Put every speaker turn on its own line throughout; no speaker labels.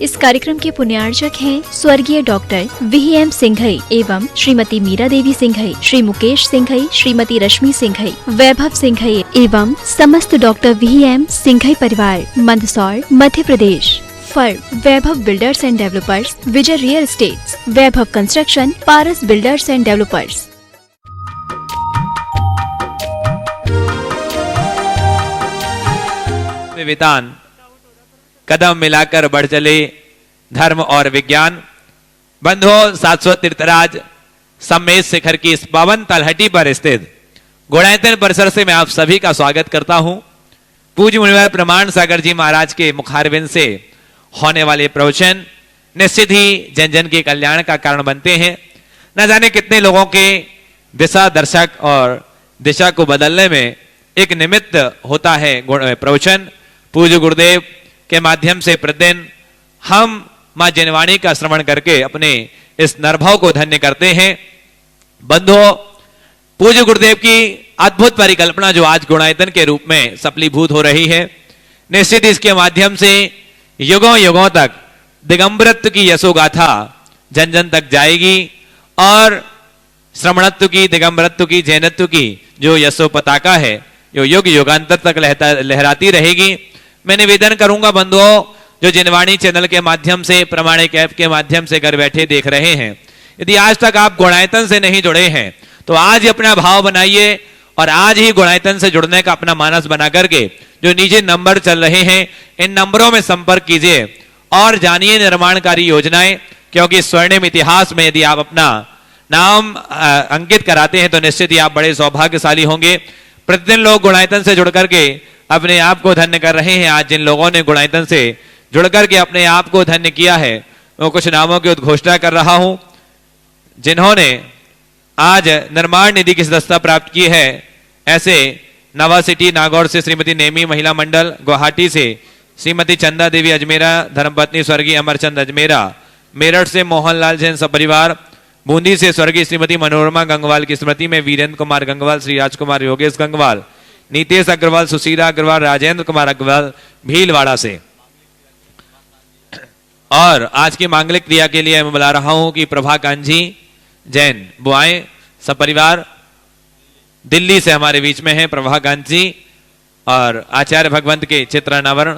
इस कार्यक्रम के पुण्यार्चक हैं स्वर्गीय डॉक्टर VM सिंघई एवं श्रीमती मीरा देवी सिंघई, श्री मुकेश सिंघई, श्रीमती रश्मि सिंघई, वैभव सिंघई एवं समस्त डॉक्टर VM सिंघई परिवार, Mandsaur, Madhya Pradesh. Firm Vaibhav builders and developers, Vijay real estates, Vaibhav construction, Paras builders and developers.
वितान कदम मिलाकर बढ़ चले धर्म और विज्ञान। बंधुओं, शाश्वत तीर्थराज सम्मेद शिखर की इस पावन तलहटी पर स्थित गुणायतन परिसर से मैं आप सभी का स्वागत करता हूं। पूज्य मुनिवर प्रमाण सागर जी महाराज के मुखारबिंद से होने वाले प्रवचन निश्चित ही जन जन के कल्याण का कारण बनते हैं। न जाने कितने लोगों के दिशा दर्शक और दिशा को बदलने में एक निमित्त होता है प्रवचन। पूज्य गुरुदेव के माध्यम से प्रतिदिन हम मां जनवाणी का श्रवण करके अपने इस नरभाव को धन्य करते हैं। बंधुओं, पूज्य गुरुदेव की अद्भुत परिकल्पना जो आज गुणायतन के रूप में सफलीभूत हो रही है, निश्चित इसके माध्यम से युगों युगों तक दिगंबरत्व की यशोगाथा जन जन तक जाएगी और श्रमणत्व की, दिगंबरत्व की, जैनत्व की जो यशो पताका है जो युग युगांतर तक लहराती रहेगी। मैं निवेदन करूंगा बंधुओं, जो जनवाणी चैनल के माध्यम से, प्रमाणिक ऐप के माध्यम से घर बैठे देख रहे हैं, यदि आज तक आप गुणायतन से नहीं जुड़े हैं तो आज ही अपना भाव बनाइए और आज ही गुणायतन से जुड़ने का अपना मानस बना करके जो नीचे नंबर चल रहे हैं इन नंबरों में संपर्क कीजिए और जानिए निर्माणकारी योजनाएं। क्योंकि स्वर्णिम इतिहास में यदि आप अपना नाम अंकित कराते हैं तो निश्चित ही आप बड़े सौभाग्यशाली होंगे। प्रतिदिन लोग गुणायतन से जुड़ करके अपने आप को धन्य कर रहे हैं। आज जिन लोगों ने गुणायतन से जुड़ करके अपने आप को धन्य किया है वो कुछ नामों की उद्घोषणा कर रहा हूं। जिन्होंने आज निर्माण निधि की सदस्यता प्राप्त की है, ऐसे नवा सिटी नागौर से श्रीमती नेमी महिला मंडल, गुवाहाटी से श्रीमती चंदा देवी अजमेरा धर्मपत्नी स्वर्गीय अमरचंद अजमेरा, मेरठ से मोहनलाल जैन सपरिवार, बूंदी से स्वर्गीय श्रीमती मनोरमा गंगवाल की स्मृति में वीरेंद्र कुमार गंगवाल, श्री राजकुमार योगेश गंगवाल, नीतेश अग्रवाल, सुशीला अग्रवाल, राजेंद्र कुमार अग्रवाल भीलवाड़ा से। और आज की मांगलिक क्रिया के लिए मैं बुला रहा हूं कि प्रभा कांजी जैन बुआएं सपरिवार दिल्ली से हमारे बीच में है। प्रभा कांजी और आचार्य भगवंत के चित्र अनावरण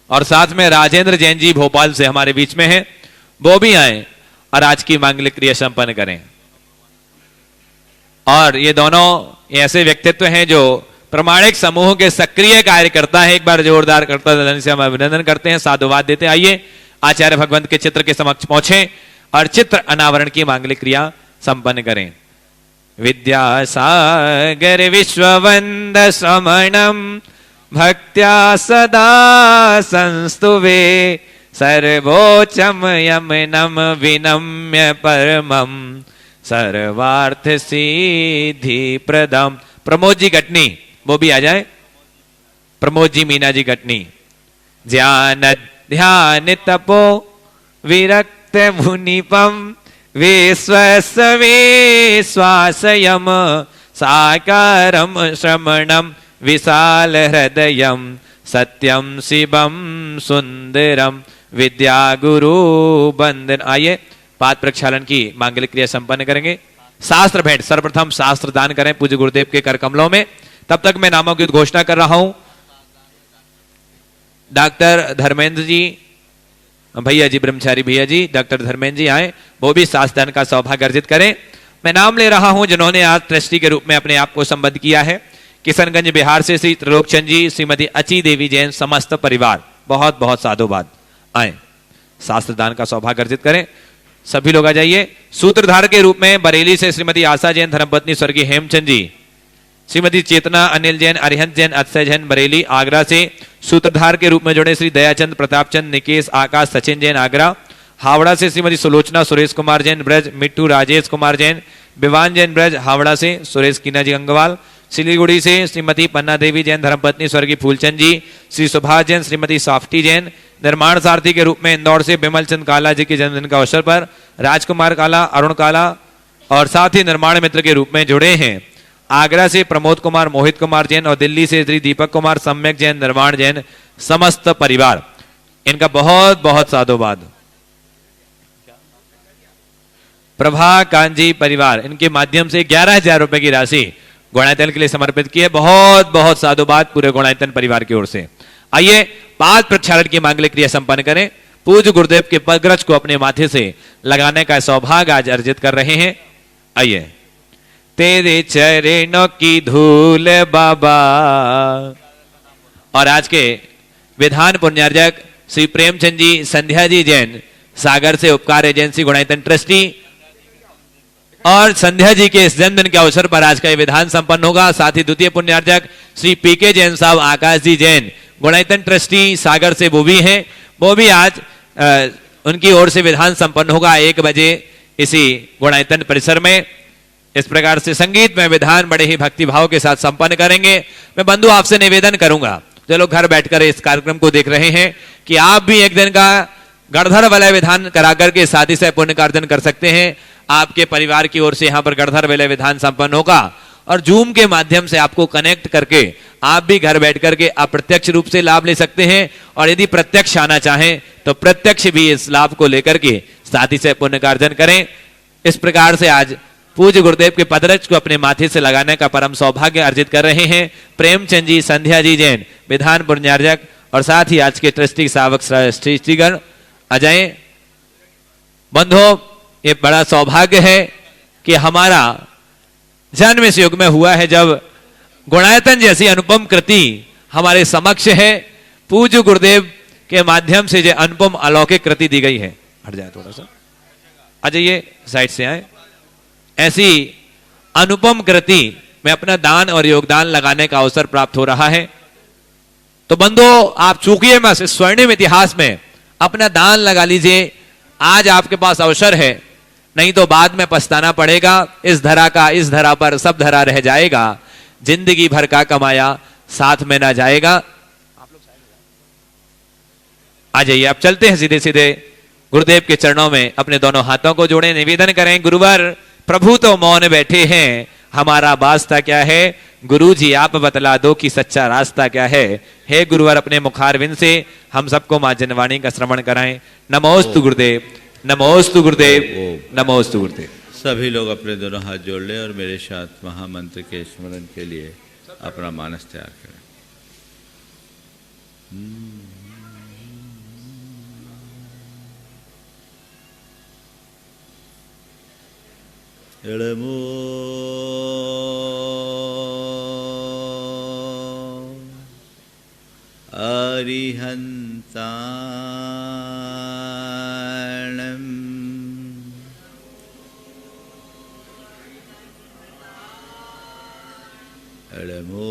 और साथ में राजेंद्र जैन जी भोपाल से हमारे बीच में है, वो भी आए और आज की मांगलिक क्रिया संपन्न करें। और ये दोनों ऐसे व्यक्तित्व हैं जो प्रमाणिक समूह के सक्रिय कार्यकर्ता है। एक बार जोरदार करता से हम अभिनंदन करते हैं, साधुवाद देते हैं। आइए आचार्य भगवंत के चित्र के समक्ष पहुंचे और चित्र अनावरण की मांगलिक क्रिया संपन्न करें। विद्यासागर विश्ववंद समणम भक्त्या सदा संस्तुवे सर्वोच्चम यमनम विनम्य परमम सर्वार्थ सिद्धि प्रदम। प्रमोद जी गटनी वो भी आ जाए, प्रमोद जी मीना जी गटनी। ज्ञान ध्यान तपो विरक्त मुनिपम विश्वसवे श्वासयम साकारम श्रमणम विशाल हृदयम सत्यम शिवम सुंदरम विद्या गुरु बंदन। आइए पाद प्रक्षालन की मांगलिक क्रिया संपन्न करेंगे। शास्त्र भेंट, सर्वप्रथम शास्त्र दान करें पूज्य गुरुदेव के कर कमलों में। तब तक मैं नामों की घोषणा कर रहा हूं। डॉक्टर धर्मेंद्र जी भैया जी, ब्रह्मचारी भैया जी, डॉक्टर धर्मेंद्र जी आए, वो भी शास्त्र दान का सौभाग्य अर्जित करें। मैं नाम ले रहा हूं जिन्होंने आज ट्रस्टी के रूप में अपने आप को संबद्ध किया है। किशनगंज बिहार से श्री त्रिलोकचंद जी, श्रीमती अची देवी जैन, समस्त परिवार बहुत बहुत साधुवाद। आए शास्त्र दान का सौभाग्य अर्जित करें। सभी लोग आ जाइए। सूत्रधार के रूप में बरेली से श्रीमती आशा जैन धर्मपत्नी स्वर्गीय हेमचंद जी, श्रीमती चेतना अनिल जैन, अरिहंत जैन, अक्षय जैन बरेली आगरा से। सूत्रधार के रूप में जुड़े श्री दयाचंद, प्रतापचंद, निकेश, आकाश, सचिन जैन आगरा। हावड़ा से श्रीमती सुलोचना सुरेश कुमार जैन ब्रज, मिट्टू राजेश कुमार जैन, विवान जैन ब्रज हावड़ा से, सुरेश कीना जी गंगवाल। सिलीगुड़ी से श्रीमती पन्ना देवी जैन धर्मपत्नी स्वर्गीय फूलचंद जी, श्री सुभाष जैन, श्रीमती साफ्टी जैन। निर्माण सारथी के रूप में इंदौर से बिमल चंद काला जी के जन्मदिन का अवसर पर राजकुमार काला, अरुण काला और साथ ही निर्माण मित्र के रूप में जुड़े हैं आगरा से प्रमोद कुमार, मोहित कुमार जैन और दिल्ली से श्री दीपक कुमार, सम्यक जैन, निर्माण जैन, समस्त परिवार। इनका बहुत बहुत साधुवाद। प्रभा कांजी परिवार इनके माध्यम से 11,000 रुपए की राशि गुणायतन के लिए समर्पित की है। बहुत बहुत साधुवाद पूरे गुणायतन परिवार की ओर से। आइए पाद प्रक्षालन की मांगलिक क्रिया संपन्न करें। पूज्य गुरुदेव के पदग्रज को अपने माथे से लगाने का सौभाग्य आज अर्जित कर रहे हैं। आइए। तेरे चरणों की धूल बाबा। और आज के विधान पुण्यार्जक श्री प्रेमचंद जी संध्या जी जैन सागर से उपकार एजेंसी गुणायतन ट्रस्टी और संध्या जी के इस जन्मदिन के अवसर पर आज का ये विधान संपन्न होगा। साथ ही द्वितीय पुण्यार्जक श्री पीके जैन साहब आकाश जी जैन गुणायतन ट्रस्टी सागर से वो भी हैं, वो भी आज उनकी ओर से विधान संपन्न होगा 1 बजे इसी गुणायतन परिसर में। इस प्रकार से संगीत में विधान बड़े ही भक्ति भाव के साथ संपन्न करेंगे। मैं बंधु आपसे निवेदन करूंगा, जो लोग घर बैठकर इस कार्यक्रम को देख रहे हैं, कि आप भी एक दिन का गणधर वलय विधान कराकर के साथ ही से पुण्य कार्जन कर सकते हैं। आपके परिवार की ओर से यहाँ पर गणधर वलय विधान संपन्न होगा और जूम के माध्यम से आपको कनेक्ट करके आप भी घर बैठ करके अप्रत्यक्ष रूप से लाभ ले सकते हैं। और यदि प्रत्यक्ष आना चाहें तो प्रत्यक्ष भी इस लाभ को लेकर के साथ ही से पुण्य कार्जन करें। इस प्रकार से आज पूज्य गुरुदेव के पदरज को अपने माथे से लगाने का परम सौभाग्य अर्जित कर रहे हैं प्रेमचंद जी संध्या जी जैन विधान पुण्यार्जक और साथ ही आज के ट्रस्टी सावक श्रीगण अजय। बंधो, ये बड़ा सौभाग्य है कि हमारा जन्म इस युग में हुआ है जब गुणायतन जैसी अनुपम कृति हमारे समक्ष है। पूज्य गुरुदेव के माध्यम से जो अनुपम अलौकिक कृति दी गई है। हट जाए थोड़ा सा, आ जाइए साइड से आए। ऐसी अनुपम कृति में अपना दान और योगदान लगाने का अवसर प्राप्त हो रहा है। तो बंधो, आप चूकिए मत, इस स्वर्णिम इतिहास में अपना दान लगा लीजिए। आज आपके पास अवसर है, नहीं तो बाद में पछताना पड़ेगा। इस धरा पर सब धरा रह जाएगा, जिंदगी भर का कमाया साथ में ना जाएगा। आ जाइए, आप चलते हैं सीधे सीधे गुरुदेव के चरणों में अपने दोनों हाथों को जोड़े, निवेदन करें। गुरुवर, प्रभु तो मौन बैठे हैं, हमारा वास्ता क्या है? गुरु जी आप बतला दो कि सच्चा रास्ता क्या है। हे गुरुवर, अपने मुखारविंद से हम सबको मां जनवाणी का श्रवण कराएं। नमोस्तु गुरुदेव, नमोस्तु गुरुदेव, नमोस्तु गुरुदेव।
सभी लोग अपने दोनों हाथ जोड़ लें और मेरे साथ महामंत्र के स्मरण के लिए अपना मानस तैयार करें। एळमो अरिहंताणं एळमो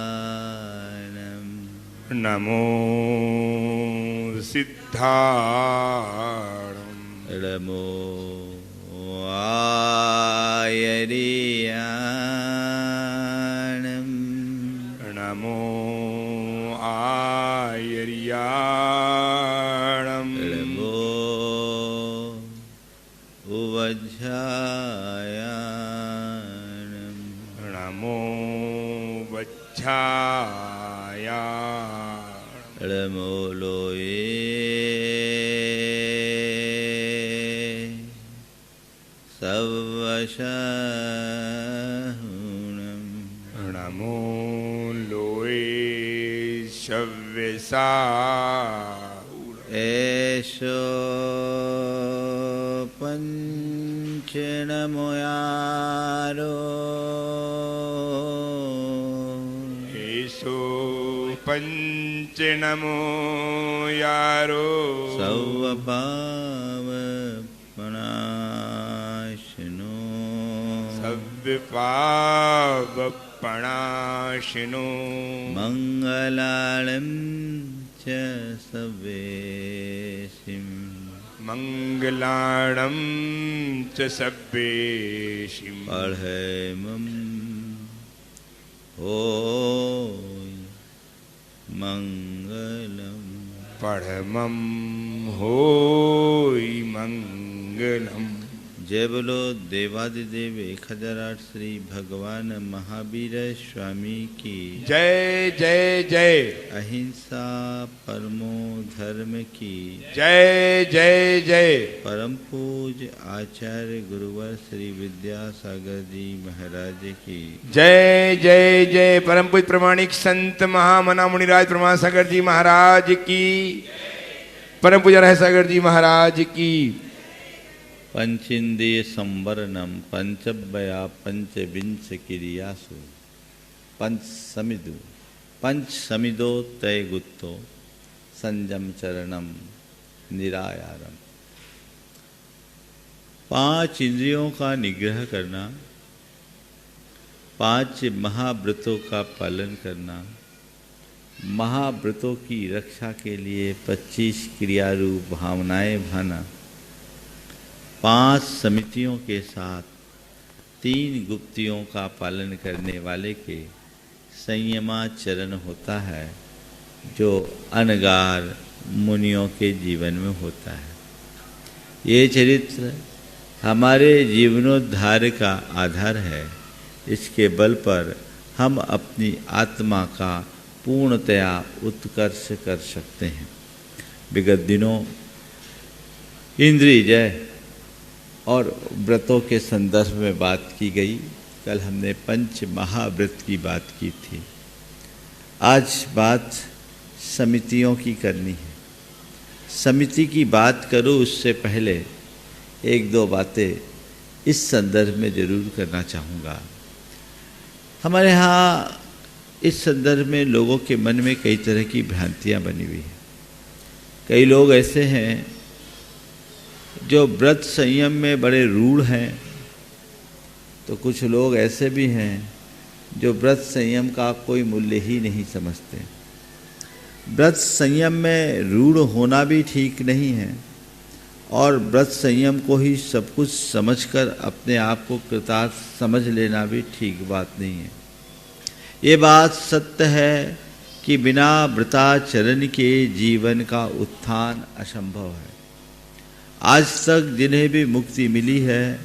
सिद्धाणं
नमो सिद्धाणं
एळमो आयर्याणं
नमो आयर्याणं
एळमो उवज्झायाणं
नमो वज्झायाणं
एळमो लोये सवशहुणं
नमो लोये शव्यसाहुणं
एषो पंचनमोयारो
एषो पंचनमो यारो
सवपावपनाशनो
सव्यपावपणाशिनो
मंगलालं च सवेशिं
मंगलाणं च सब्बेशिं
पढ़ेमं हो मंगलम
परमं होय मंगलम्
जय बोलो देवादिदेव 1008 श्री भगवान महावीर स्वामी की
जय जय जय।
अहिंसा परमो धर्म की
जय जय जय।
परम पूज आचार्य गुरुवर श्री विद्यासागर जी महाराज की
जय जय जय। परम पूज्य प्रमाणिक संत महामना मुनिराज प्रमाण सागर जी महाराज की। परम पूज्य रह सागर जी महाराज की।
पंचेन्द्रिय संवरणम पंचव्या पंचविंश क्रियासु पंच समिदो तय गुत्तो संयम चरणम निरायारम। 5 इंद्रियों का निग्रह करना, 5 महाव्रतों का पालन करना, महाव्रतों की रक्षा के लिए 25 क्रियारूप भावनाएं भाना, 5 समितियों के साथ 3 गुप्तियों का पालन करने वाले के संयमाचरण होता है, जो अनगार मुनियों के जीवन में होता है। ये चरित्र हमारे जीवनोद्धार का आधार है। इसके बल पर हम अपनी आत्मा का पूर्णतया उत्कर्ष कर सकते हैं। विगत दिनों इंद्रिय जय और व्रतों के संदर्भ में बात की गई। कल हमने 5 महाव्रत की बात की थी। आज बात समितियों की करनी है। समिति की बात करूँ उससे पहले 1-2 बातें इस संदर्भ में जरूर करना चाहूँगा। हमारे यहाँ इस संदर्भ में लोगों के मन में कई तरह की भ्रांतियाँ बनी हुई हैं। कई लोग ऐसे हैं जो व्रत संयम में बड़े रूढ़ हैं, तो कुछ लोग ऐसे भी हैं जो व्रत संयम का कोई मूल्य ही नहीं समझते। व्रत संयम में रूढ़ होना भी ठीक नहीं है और व्रत संयम को ही सब कुछ समझकर अपने आप को कृतार्थ समझ लेना भी ठीक बात नहीं है। ये बात सत्य है कि बिना व्रताचरण के जीवन का उत्थान असंभव है। आज तक जिन्हें भी मुक्ति मिली है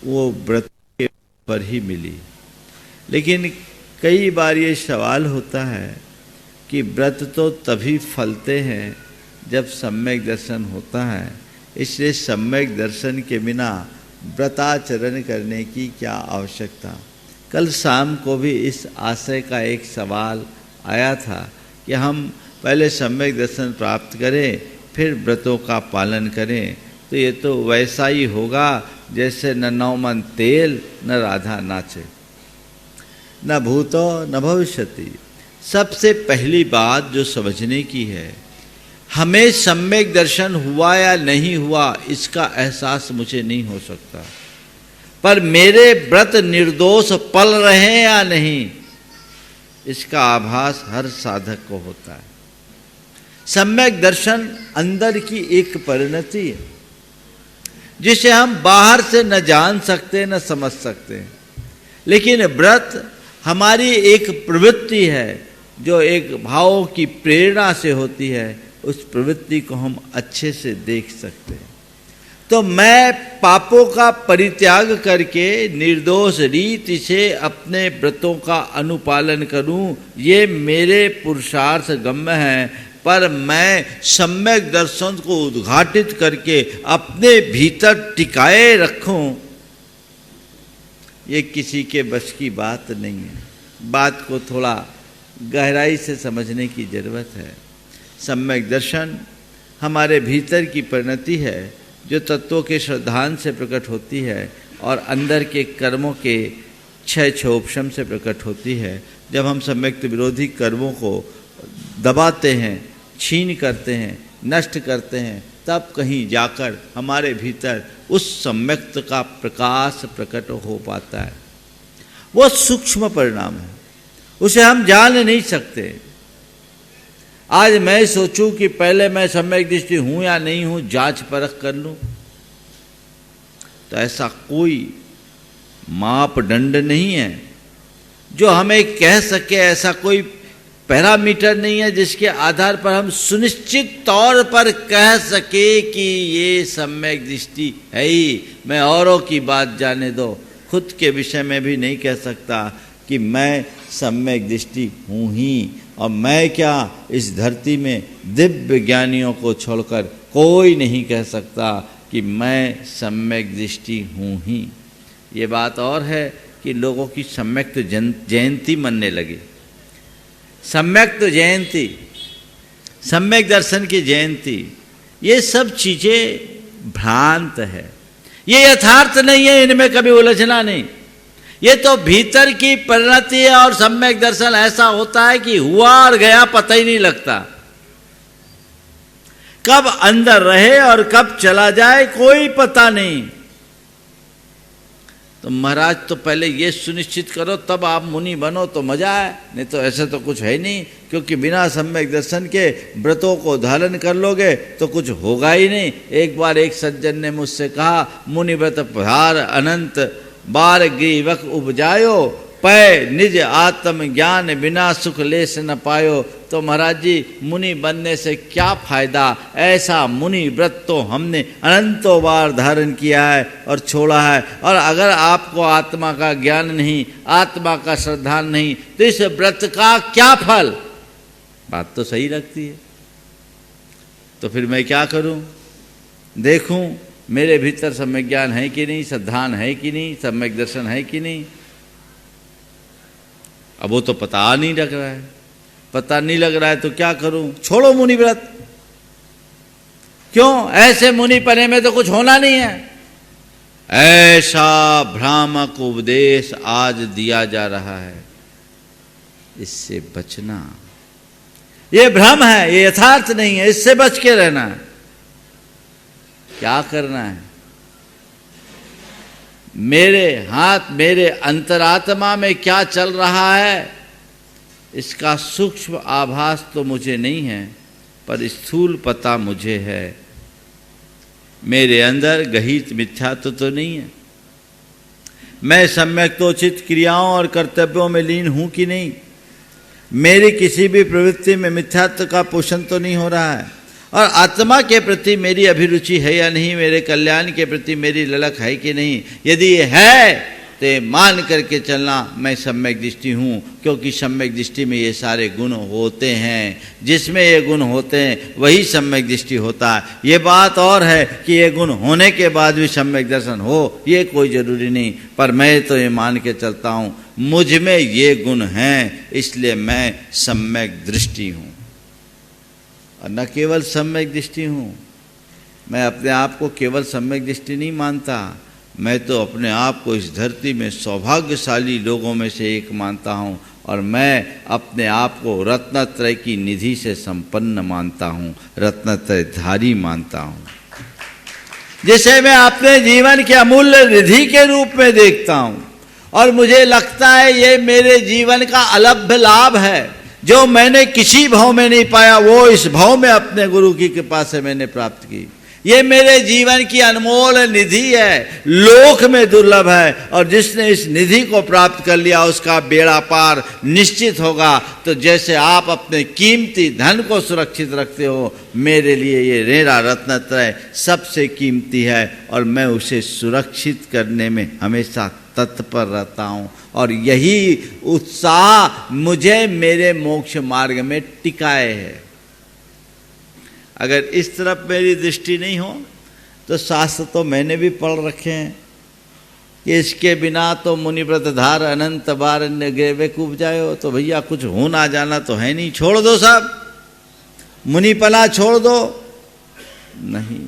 वो व्रत के पर ही मिली। लेकिन कई बार ये सवाल होता है कि व्रत तो तभी फलते हैं जब सम्यक दर्शन होता है, इसलिए सम्यक दर्शन के बिना व्रताचरण करने की क्या आवश्यकता। कल शाम को भी इस आशय का एक सवाल आया था कि हम पहले सम्यक दर्शन प्राप्त करें फिर व्रतों का पालन करें, तो ये तो वैसा ही होगा जैसे न नौमन तेल न राधा नाचे, न भूतो न भविष्यति। सबसे पहली बात जो समझने की है, हमें सम्यक दर्शन हुआ या नहीं हुआ इसका एहसास मुझे नहीं हो सकता, पर मेरे व्रत निर्दोष पल रहे हैं या नहीं इसका आभास हर साधक को होता है। सम्यक दर्शन अंदर की एक परिणति है जिसे हम बाहर से न जान सकते न समझ सकते, लेकिन व्रत हमारी एक प्रवृत्ति है जो एक भाव की प्रेरणा से होती है। उस प्रवृत्ति को हम अच्छे से देख सकते हैं। तो मैं पापों का परित्याग करके निर्दोष रीति से अपने व्रतों का अनुपालन करूं, ये मेरे पुरुषार्थ गम्य है, पर मैं सम्यक दर्शन को उद्घाटित करके अपने भीतर टिकाए रखूं, ये किसी के बस की बात नहीं है। बात को थोड़ा गहराई से समझने की जरूरत है। सम्यक दर्शन हमारे भीतर की परिणति है जो तत्वों के श्रद्धांत से प्रकट होती है और अंदर के कर्मों के क्षय क्षोभशम से प्रकट होती है। जब हम सम्यक विरोधी कर्मों को दबाते हैं, छीन करते हैं, नष्ट करते हैं, तब कहीं जाकर हमारे भीतर उस सम्यक्त का प्रकाश प्रकट हो पाता है। वो सूक्ष्म परिणाम है, उसे हम जान नहीं सकते। आज मैं सोचूं कि पहले मैं सम्यक दृष्टि हूं या नहीं हूं, जांच परख कर लूं, तो ऐसा कोई मापदंड नहीं है जो हमें कह सके, ऐसा कोई पैरामीटर नहीं है जिसके आधार पर हम सुनिश्चित तौर पर कह सके कि ये सम्यक दृष्टि है ही। मैं औरों की बात जाने दो, खुद के विषय में भी नहीं कह सकता कि मैं सम्यक दृष्टि हूँ ही। और मैं क्या, इस धरती में दिव्य ज्ञानियों को छोड़कर कोई नहीं कह सकता कि मैं सम्यक दृष्टि हूँ ही। ये बात और है कि लोगों की सम्यक तो जयंती मनने लगी। सम्यक तो जयंती, सम्यक दर्शन की जयंती, ये सब चीजें भ्रांत है, ये यथार्थ नहीं है, इनमें कभी उलझना नहीं। ये तो भीतर की परिणति है। और सम्यक दर्शन ऐसा होता है कि हुआ और गया पता ही नहीं लगता, कब अंदर रहे और कब चला जाए कोई पता नहीं। तो महाराज तो पहले ये सुनिश्चित करो तब आप मुनि बनो तो मजा है, नहीं तो ऐसे तो कुछ है नहीं। क्योंकि बिना सम्यक दर्शन के व्रतों को धारण कर लोगे तो कुछ होगा ही नहीं। एक बार एक सज्जन ने मुझसे कहा, मुनि व्रत भार अनंत बार ग्रीवक उपजायो, पै निज आत्म ज्ञान बिना सुख लेस न पायो। तो महाराज जी, मुनि बनने से क्या फायदा? ऐसा मुनि व्रत तो हमने अनंतों बार धारण किया है और छोड़ा है। और अगर आपको आत्मा का ज्ञान नहीं, आत्मा का श्रद्धा नहीं, तो इस व्रत का क्या फल? बात तो सही लगती है। तो फिर मैं क्या करूं? देखूं मेरे भीतर सम्यक ज्ञान है कि नहीं, श्रद्धान है कि नहीं, सम्यक दर्शन है कि नहीं। अब वो तो पता नहीं लग रहा है। पता नहीं लग रहा है तो क्या करूं? छोड़ो मुनि व्रत। क्यों? ऐसे मुनि पने में तो कुछ होना नहीं है। ऐसा भ्रामक उपदेश आज दिया जा रहा है, इससे बचना। ये भ्रम है, ये यथार्थ नहीं है, इससे बच के रहना है। क्या करना है? मेरे हाथ, मेरे अंतरात्मा में क्या चल रहा है, इसका सूक्ष्म आभास तो मुझे नहीं है, पर स्थूल पता मुझे है। मेरे अंदर गहित मिथ्यात्व तो नहीं है। मैं सम्यक तो उचित क्रियाओं और कर्तव्यों में लीन हूं कि नहीं। मेरी किसी भी प्रवृत्ति में मिथ्यात्व का पोषण तो नहीं हो रहा है। और आत्मा के प्रति मेरी अभिरुचि है या नहीं, मेरे कल्याण के प्रति मेरी ललक है कि नहीं। यदि ये है तो मान करके चलना मैं सम्यक दृष्टि हूँ। क्योंकि सम्यक दृष्टि में ये सारे गुण होते हैं, जिसमें ये गुण होते हैं वही सम्यक दृष्टि होता है। ये बात और है कि ये गुण होने के बाद भी सम्यक दर्शन हो, ये कोई जरूरी नहीं। पर मैं तो ये मान के चलता हूँ मुझ में ये गुण हैं, इसलिए मैं सम्यक दृष्टि हूँ। और न केवल सम्यक दृष्टि हूँ, मैं अपने आप को केवल सम्यक दृष्टि नहीं मानता, मैं तो अपने आप को इस धरती में सौभाग्यशाली लोगों में से एक मानता हूँ। और मैं अपने आप को रत्नत्रय की निधि से संपन्न मानता हूँ, रत्नत्रयधारी मानता हूँ, जिसे मैं अपने जीवन के अमूल्य निधि के रूप में देखता हूँ। और मुझे लगता है ये मेरे जीवन का अलभ्य लाभ है, जो मैंने किसी भाव में नहीं पाया, वो इस भाव में अपने गुरु की कृपा से मैंने प्राप्त की। ये मेरे जीवन की अनमोल निधि है, लोक में दुर्लभ है। और जिसने इस निधि को प्राप्त कर लिया उसका बेड़ा पार निश्चित होगा। तो जैसे आप अपने कीमती धन को सुरक्षित रखते हो, मेरे लिए ये रेरा रत्नत्रय सबसे कीमती है और मैं उसे सुरक्षित करने में हमेशा तत्पर रहता हूँ। और यही उत्साह मुझे मेरे मोक्ष मार्ग में टिकाए है। अगर इस तरफ मेरी दृष्टि नहीं हो तो शास्त्र तो मैंने भी पढ़ रखे हैं कि इसके बिना तो मुनिव्रत धार अनंत बार ग्रेवेक उपजायो। तो भैया कुछ हो ना जाना तो है नहीं, छोड़ दो सब, मुनिपना छोड़ दो। नहीं,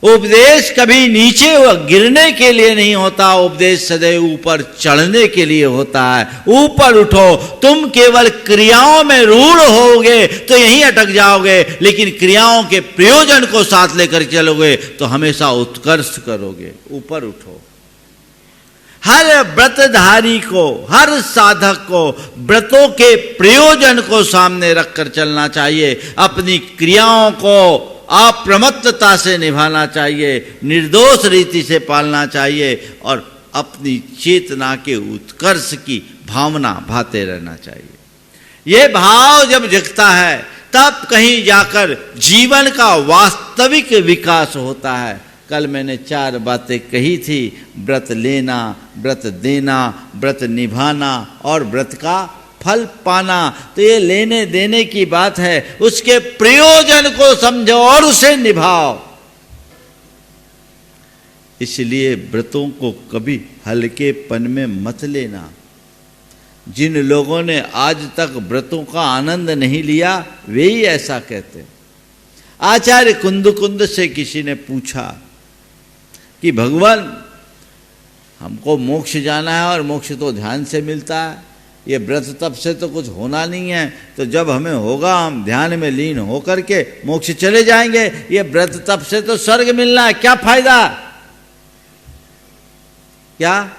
उपदेश कभी नीचे गिरने के लिए नहीं होता, उपदेश सदैव ऊपर चढ़ने के लिए होता है। ऊपर उठो। तुम केवल क्रियाओं में रूढ़ होगे तो यहीं अटक जाओगे, लेकिन क्रियाओं के प्रयोजन को साथ लेकर चलोगे तो हमेशा उत्कर्ष करोगे। ऊपर उठो। हर व्रतधारी को, हर साधक को व्रतों के प्रयोजन को सामने रखकर चलना चाहिए। अपनी क्रियाओं को अप्रमत्तता से निभाना चाहिए, निर्दोष रीति से पालना चाहिए और अपनी चेतना के उत्कर्ष की भावना भाते रहना चाहिए। ये भाव जब जगता है तब कहीं जाकर जीवन का वास्तविक विकास होता है। कल मैंने 4 बातें कही थी, व्रत लेना, व्रत देना, व्रत निभाना और व्रत का फल पाना। तो ये लेने देने की बात है, उसके प्रयोजन को समझो और उसे निभाओ। इसलिए व्रतों को कभी हल्केपन में मत लेना। जिन लोगों ने आज तक व्रतों का आनंद नहीं लिया वे ही ऐसा कहते। आचार्य कुंद से किसी ने पूछा कि भगवान हमको मोक्ष जाना है और मोक्ष तो ध्यान से मिलता है, ये व्रत तप से तो कुछ होना नहीं है, तो जब हमें होगा हम ध्यान में लीन होकर के मोक्ष चले जाएंगे, ये व्रत तप से तो स्वर्ग मिलना है, क्या फायदा? क्या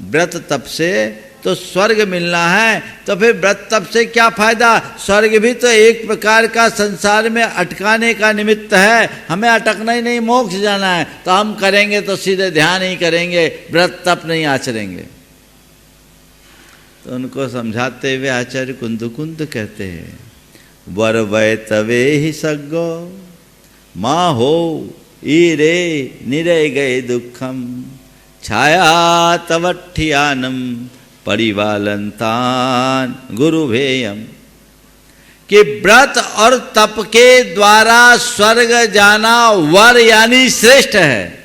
व्रत तप से तो स्वर्ग मिलना है, तो फिर व्रत तप से क्या फायदा? स्वर्ग भी तो एक प्रकार का संसार में अटकाने का निमित्त है, हमें अटकना ही नहीं, मोक्ष जाना है, तो हम करेंगे तो सीधे ध्यान ही करेंगे, व्रत तप नहीं आचरेंगे। तो उनको समझाते हुए आचार्य कुंद कहते हैं, वर वै तवे ही सग्गो माँ हो ईरे निरे गए दुखम छाया तवठियानम परिवालंतान गुरुभेयम। कि व्रत और तप के द्वारा स्वर्ग जाना वर यानी श्रेष्ठ है।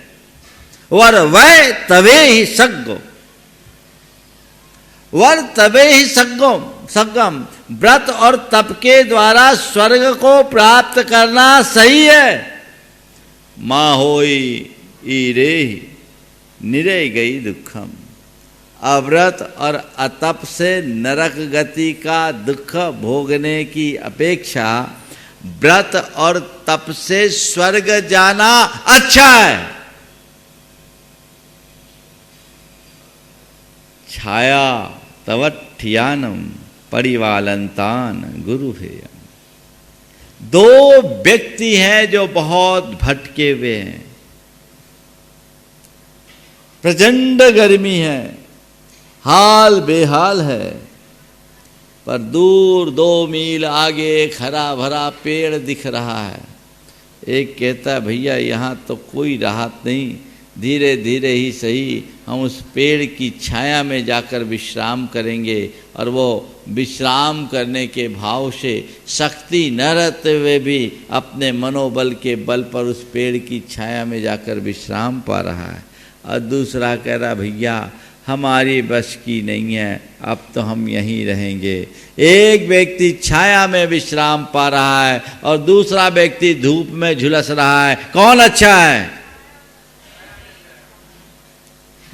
वर वै तवे ही सग्गो, वर तवे ही सग्गम, व्रत और तप के द्वारा स्वर्ग को प्राप्त करना सही है। माँ होई ईरे निरे गई दुखम, अव्रत और अतप से नरक गति का दुख भोगने की अपेक्षा व्रत और तप से स्वर्ग जाना अच्छा है। छाया तवठियानम परिवालंतान गुरुभेयम। 2 व्यक्ति हैं जो बहुत भटके हुए हैं। प्रचंड गर्मी है, हाल बेहाल है, पर दूर 2 मील आगे एक हरा भरा पेड़ दिख रहा है। एक कहता है भैया यहाँ तो कोई राहत नहीं, धीरे धीरे ही सही हम उस पेड़ की छाया में जाकर विश्राम करेंगे। और वो विश्राम करने के भाव से शक्ति न रहते हुए भी अपने मनोबल के बल पर उस पेड़ की छाया में जाकर विश्राम पा रहा है। और दूसरा कह रहा भैया हमारी बस की नहीं है, अब तो हम यहीं रहेंगे। एक व्यक्ति छाया में विश्राम पा रहा है और दूसरा व्यक्ति धूप में झुलस रहा है, कौन अच्छा है?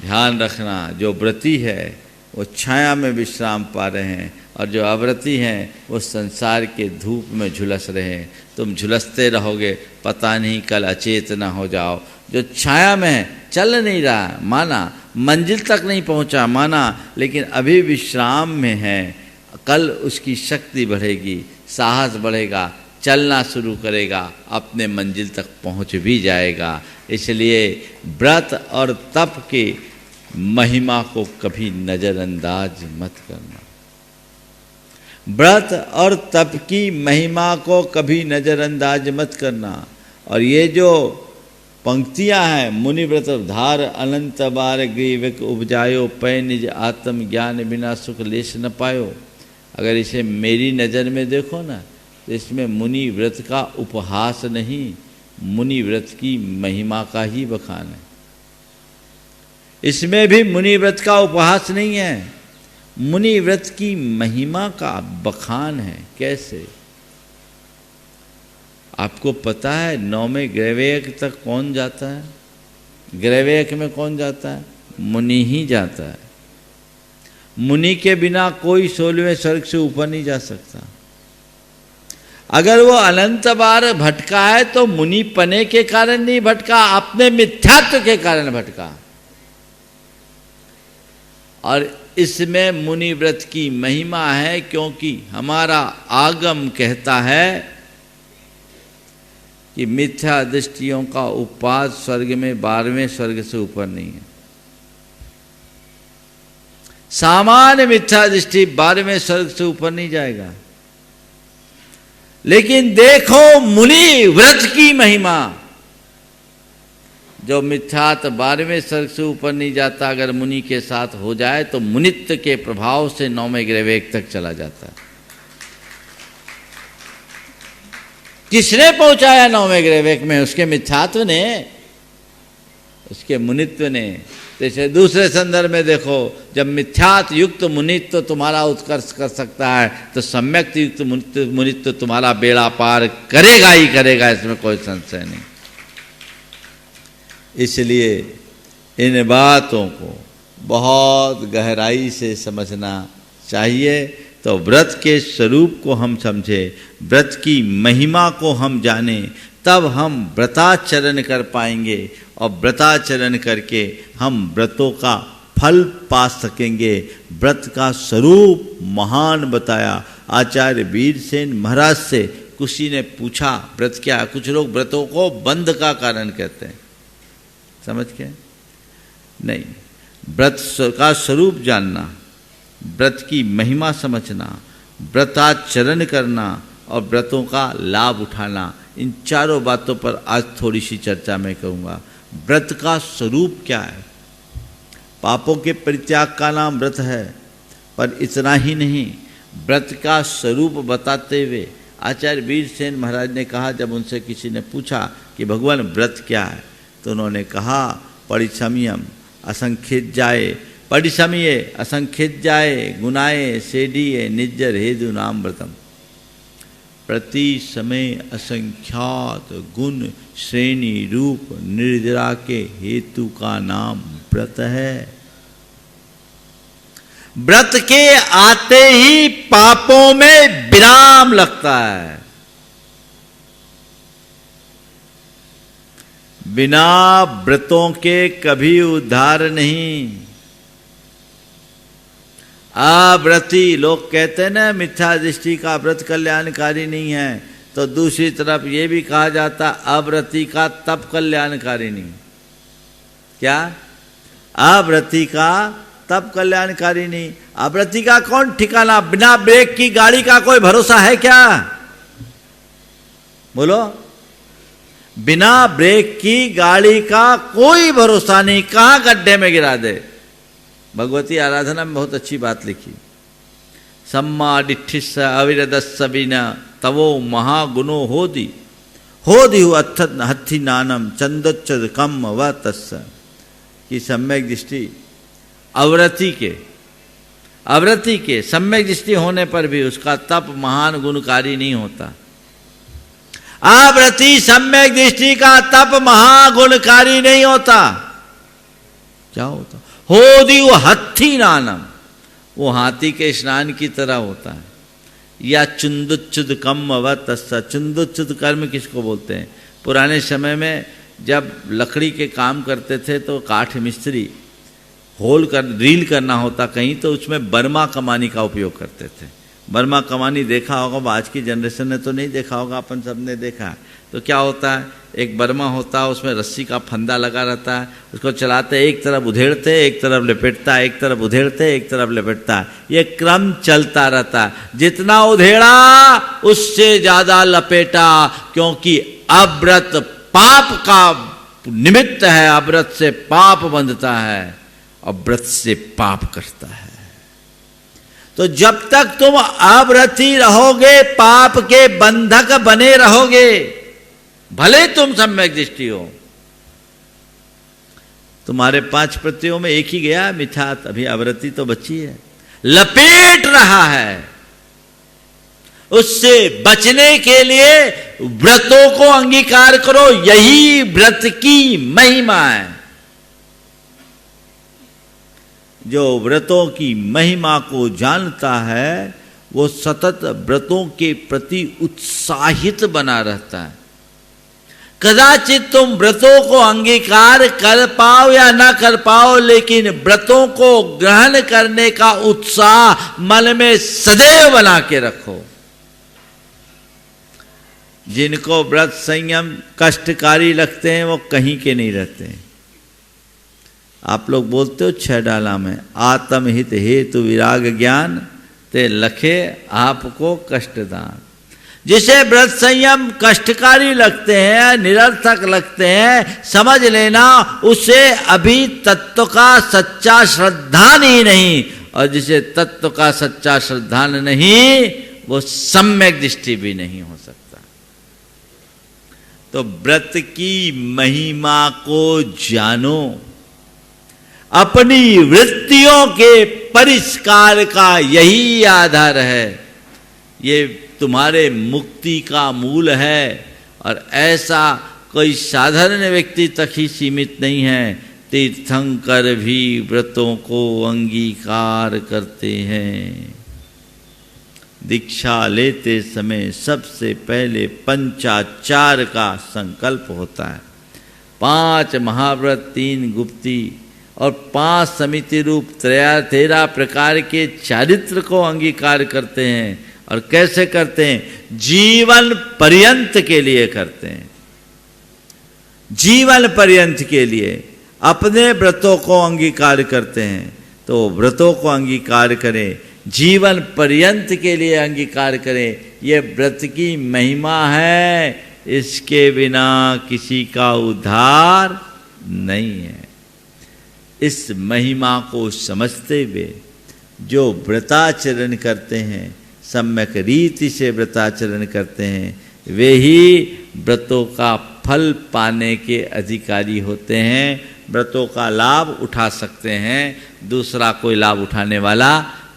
ध्यान रखना, जो व्रती है वो छाया में विश्राम पा रहे हैं और जो अव्रती हैं वो संसार के धूप में झुलस रहे हैं। तुम झुलसते रहोगे, पता नहीं कल अचेत न हो जाओ। जो छाया में है चल नहीं रहा माना, मंजिल तक नहीं पहुंचा माना, लेकिन अभी विश्राम में है, कल उसकी शक्ति बढ़ेगी, साहस बढ़ेगा, चलना शुरू करेगा, अपने मंजिल तक पहुंच भी जाएगा। इसलिए व्रत और तप के महिमा को कभी नज़रअंदाज मत करना। व्रत और तप की महिमा को कभी नज़रअंदाज मत करना। और ये जो पंक्तियां हैं, मुनि व्रत धार अनंत बार ग्रीवक उपजायो, पै निज आत्म ज्ञान बिना सुख लेश न पायो। अगर इसे मेरी नज़र में देखो ना तो इसमें मुनि व्रत का उपहास नहीं, मुनि व्रत की महिमा का ही बखान है। इसमें भी मुनि व्रत का उपहास नहीं है, मुनि व्रत की महिमा का बखान है। कैसे? आपको पता है 9वें ग्रैवेयक तक कौन जाता है? ग्रैवेयक में कौन जाता है? मुनि ही जाता है। मुनि के बिना कोई 16वें स्वर्ग से ऊपर नहीं जा सकता। अगर वो अनंत बार भटका है तो मुनि पने के कारण नहीं भटका, अपने मिथ्यात्व के कारण भटका। और इसमें मुनि व्रत की महिमा है, क्योंकि हमारा आगम कहता है कि मिथ्या दृष्टियों का उपास स्वर्ग में 12वें स्वर्ग से ऊपर नहीं है। सामान्य मिथ्या दृष्टि 12वें स्वर्ग से ऊपर नहीं जाएगा। लेकिन देखो मुनि व्रत की महिमा, जो मिथ्यात 12वें स्वर्ग से ऊपर नहीं जाता, अगर मुनि के साथ हो जाए तो मुनित्व के प्रभाव से 9वें ग्रहवेग तक चला जाता है। किसने पहुंचाया 9वें ग्रहवेग में? उसके मिथ्यात्व ने, उसके मुनित्व ने। जैसे दूसरे संदर्भ में देखो, जब मिथ्यात युक्त मुनित्व तुम्हारा उत्कर्ष कर सकता है तो सम्यक युक्त मुनित्व तुम्हारा बेड़ा पार करेगा ही करेगा, इसमें कोई संशय नहीं। इसलिए इन बातों को बहुत गहराई से समझना चाहिए। तो व्रत के स्वरूप को हम समझे, व्रत की महिमा को हम जाने, तब हम व्रताचरण कर पाएंगे और व्रताचरण करके हम व्रतों का फल पा सकेंगे। व्रत का स्वरूप महान बताया आचार्य वीरसेन महाराज से। किसी ने पूछा व्रत क्या? कुछ लोग व्रतों को बंध का कारण कहते हैं, समझ के नहीं। व्रत का स्वरूप जानना, व्रत की महिमा समझना, व्रताचरण करना और व्रतों का लाभ उठाना, इन चारों बातों पर आज थोड़ी सी चर्चा मैं करूँगा। व्रत का स्वरूप क्या है? पापों के परित्याग का नाम व्रत है। पर इतना ही नहीं, व्रत का स्वरूप बताते हुए आचार्य वीरसेन महाराज ने कहा, जब उनसे किसी ने पूछा कि भगवान व्रत क्या है, तो उन्होंने कहा परिसमयम असंख्यित जाए, परिसमये असंख्यित जाए गुनाए सेडीए निज्जर हेतु नाम व्रतम। प्रति समय असंख्यात गुण श्रेणी रूप निर्जरा के हेतु का नाम व्रत है। व्रत के आते ही पापों में विराम लगता है। बिना व्रतों के कभी उद्धार नहीं। अव्रती लोग कहते हैं ना, मिथ्या दृष्टि का व्रत कल्याणकारी नहीं है, तो दूसरी तरफ ये भी कहा जाता अव्रती का तप कल्याणकारी नहीं। क्या? अव्रती का तप कल्याणकारी नहीं। अव्रती का कौन ठिकाना? बिना ब्रेक की गाड़ी का कोई भरोसा है क्या? बोलो। बिना ब्रेक की गाड़ी का कोई भरोसा नहीं, कहां गड्ढे में गिरा दे। भगवती आराधना में बहुत अच्छी बात लिखी, सम्मा डिठिस अविरदस्स बिना तवो महागुणो होदि अत्थत हथि नानम चंदोच्चद कम व तस्स। की सम्यक दृष्टि अव्रती के सम्यक दृष्टि होने पर भी उसका तप महान गुणकारी नहीं होता। अव्रती सम्यक दृष्टि का तप महागुणकारी नहीं होता। क्या होता? होदी वो हत्थी नानम, वो हाथी के स्नान की तरह होता है। या चुंदुच्चुद कम व तस्सा। चुंदुच्चुद कर्म किसको बोलते हैं? पुराने समय में जब लकड़ी के काम करते थे तो काठ मिस्त्री ड्रिल करना होता कहीं, तो उसमें बर्मा कमानी का उपयोग करते थे। बर्मा कमानी देखा होगा, आज की जनरेशन ने तो नहीं देखा होगा, अपन सब ने देखा है। तो क्या होता है, एक बर्मा होता है, उसमें रस्सी का फंदा लगा रहता है, उसको चलाते एक तरफ उधेड़ते एक तरफ लपेटता है, एक तरफ उधेड़ते एक तरफ लपेटता है, ये क्रम चलता रहता है। जितना उधेड़ा उससे ज्यादा लपेटा, क्योंकि अव्रत पाप का निमित्त है, अव्रत से पाप बंधता है, अव्रत से पाप करता है। तो जब तक तुम अव्रती रहोगे पाप के बंधक बने रहोगे, भले तुम सम्यक दृष्टि हो। तुम्हारे 5 प्रत्ययों में एक ही गया मिथ्यात, अभी अव्रती तो बची है, लपेट रहा है। उससे बचने के लिए व्रतों को अंगीकार करो, यही व्रत की महिमा है। जो व्रतों की महिमा को जानता है वो सतत व्रतों के प्रति उत्साहित बना रहता है। कदाचित तुम व्रतों को अंगीकार कर पाओ या ना कर पाओ, लेकिन व्रतों को ग्रहण करने का उत्साह मन में सदैव बना के रखो। जिनको व्रत संयम कष्टकारी लगते हैं वो कहीं के नहीं रहते हैं। आप लोग बोलते हो 6 डाला में, आत्महित हेतु विराग ज्ञान ते लखे आपको कष्टदान। जिसे व्रत संयम कष्टकारी लगते हैं, निरर्थक लगते हैं, समझ लेना उसे अभी तत्व का सच्चा श्रद्धान ही नहीं, और जिसे तत्व का सच्चा श्रद्धान नहीं वो सम्यक दृष्टि भी नहीं हो सकता। तो व्रत की महिमा को जानो, अपनी वृत्तियों के परिष्कार का यही आधार है, ये तुम्हारे मुक्ति का मूल है। और ऐसा कोई साधारण व्यक्ति तक ही सीमित नहीं है, तीर्थंकर भी व्रतों को अंगीकार करते हैं। दीक्षा लेते समय सबसे पहले पंचाचार का संकल्प होता है। 5 महाव्रत, 3 गुप्ती और 5 समिति रूप 13 प्रकार के चारित्र को अंगीकार करते हैं। और कैसे करते हैं? जीवन पर्यंत के लिए करते हैं। जीवन पर्यंत के लिए अपने व्रतों को अंगीकार करते हैं। तो व्रतों को अंगीकार करें, जीवन पर्यंत के लिए अंगीकार करें। ये व्रत की महिमा है, इसके बिना किसी का उद्धार नहीं है। इस महिमा को समझते हुए जो व्रताचरण करते हैं, सम्यक रीति से व्रताचरण करते हैं, वे ही व्रतों का फल पाने के अधिकारी होते हैं, व्रतों का लाभ उठा सकते हैं, दूसरा कोई लाभ उठाने वाला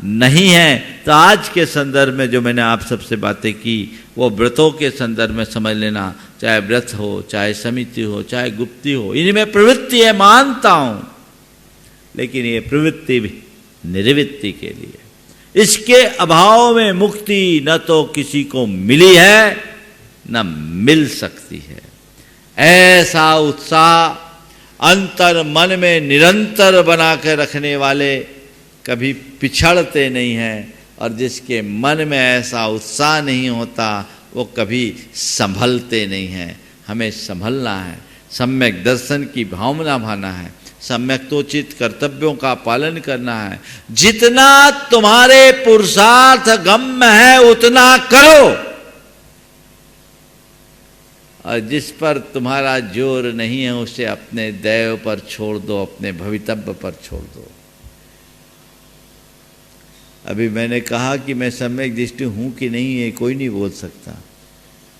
नहीं है। तो आज के संदर्भ में जो मैंने आप सबसे बातें की वो व्रतों के संदर्भ में समझ लेना, चाहे व्रत हो, चाहे समिति हो, चाहे गुप्ती हो, इनमें प्रवृत्ति है, मानता हूं, लेकिन ये प्रवृत्ति भी निर्वृत्ति के लिए। इसके अभाव में मुक्ति न तो किसी को मिली है न मिल सकती है। ऐसा उत्साह अंतर मन में निरंतर बना कर रखने वाले कभी पिछड़ते नहीं हैं, और जिसके मन में ऐसा उत्साह नहीं होता वो कभी संभलते नहीं हैं। हमें संभलना है, सम्यक दर्शन की भावना भाना है, सम्यक तोचित कर्तव्यों का पालन करना है। जितना तुम्हारे पुरुषार्थ गम्य है उतना करो, और जिस पर तुम्हारा जोर नहीं है उसे अपने दैव पर छोड़ दो, अपने भवितव्य पर छोड़ दो। अभी मैंने कहा कि मैं सम्यक दृष्टि हूं कि नहीं है कोई नहीं बोल सकता।